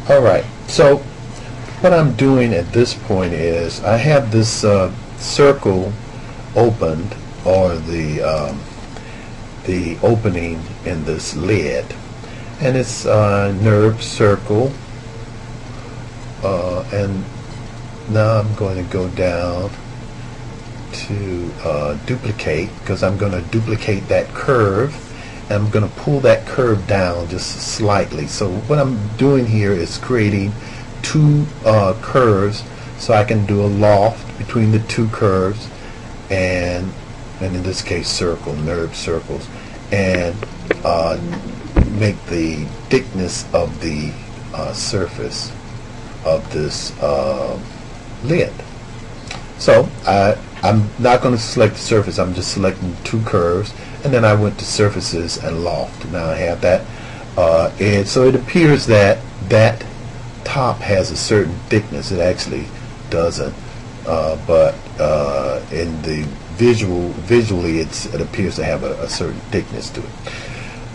Alright, so what I'm doing at this point is I have this circle opened, or the opening in this lid, and it's NURB circle, and now I'm going to go down to duplicate, because I'm going to duplicate that curve. I'm going to pull that curve down just slightly. So what I'm doing here is creating two curves, so I can do a loft between the two curves, and in this case NURB circles, and make the thickness of the surface of this lid. So I'm not going to select the surface, I'm just selecting two curves, and then I went to surfaces and loft. Now I have that, and so it appears that that top has a certain thickness. It actually doesn't, but in the visually it appears to have a certain thickness to it.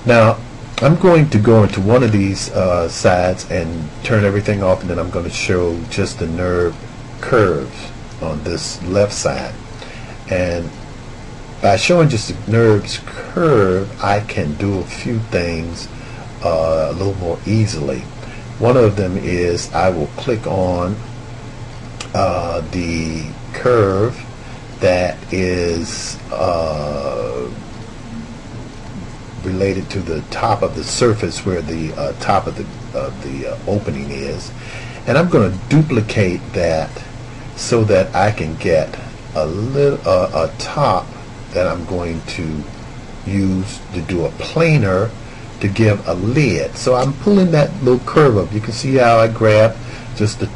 Now I'm going to go into one of these sides and turn everything off, and then I'm going to show just the NURB curves on this left side. And by showing just the NURB's curve, I can do a few things a little more easily. One of them is I will click on the curve that is related to the top of the surface where the top of the opening is, and I'm going to duplicate that so that I can get a top that I'm going to use to do a planer to give a lid. So I'm pulling that little curve up. You can see how I grab just the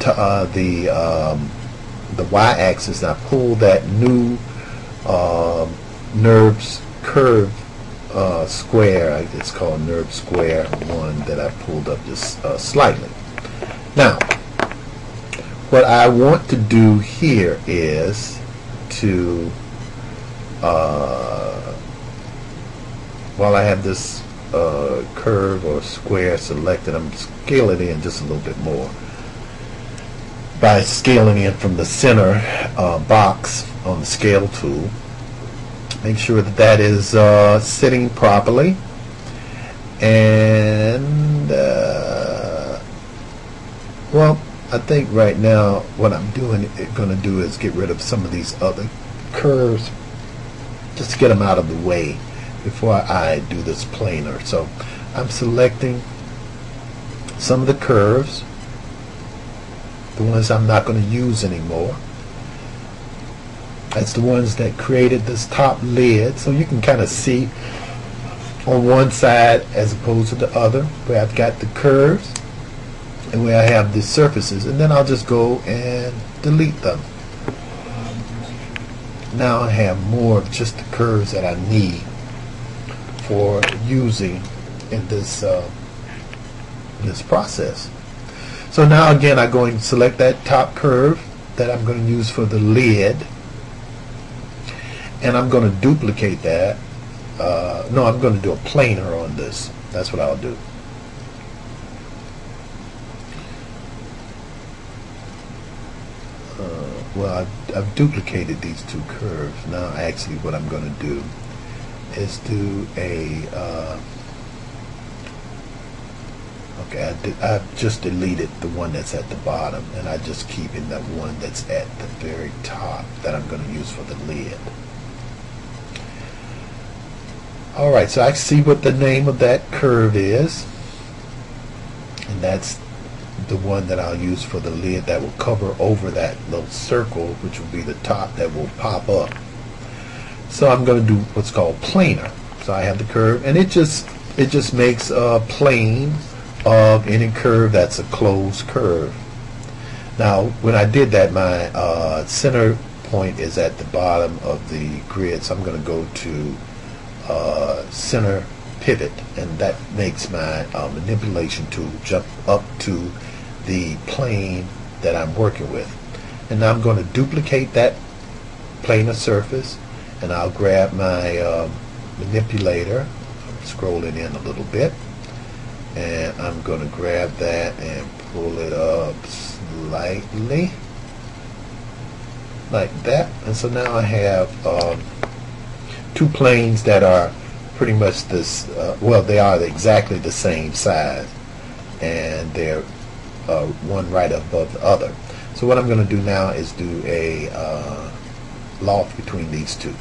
y-axis, and I pull that new NURB's curve square. It's called NURB square 1 that I pulled up just slightly. Now what I want to do here is to while I have this curve or square selected, I'm scaling in just a little bit more by scaling in from the center box on the scale tool. Make sure that that is sitting properly, and well, I think right now what I'm going to do is get rid of some of these other curves, just to get them out of the way before I do this planer. So I'm selecting some of the curves, the ones I'm not going to use anymore. That's the ones that created this top lid, so you can kind of see on one side as opposed to the other where I've got the curves and where I have the surfaces, and then I'll just go and delete them. Now I have more of just the curves that I need for using in this this process. So now again I go and select that top curve that I'm going to use for the lid, and I'm going to duplicate that. No, I'm going to do a planer on this. That's what I'll do. Well, I've duplicated these two curves. Now actually what I'm going to do is do a okay, I've just deleted the one that's at the bottom, and I just keep in that one that's at the very top that I'm going to use for the lid. Alright, so I see what the name of that curve is, and that's the one that I'll use for the lid that will cover over that little circle, which will be the top that will pop up. So I'm going to do what's called planer. So I have the curve, and it just makes a plane of any curve that's a closed curve. Now when I did that, my center point is at the bottom of the grid, so I'm going to go to center pivot, and that makes my manipulation tool jump up to the plane that I'm working with. And now I'm going to duplicate that plane of surface, and I'll grab my manipulator, scroll it in a little bit, and I'm going to grab that and pull it up slightly like that. And so now I have two planes that are pretty much this, well, they are exactly the same size, and they're one right above the other. So what I'm going to do now is do a loft between these two.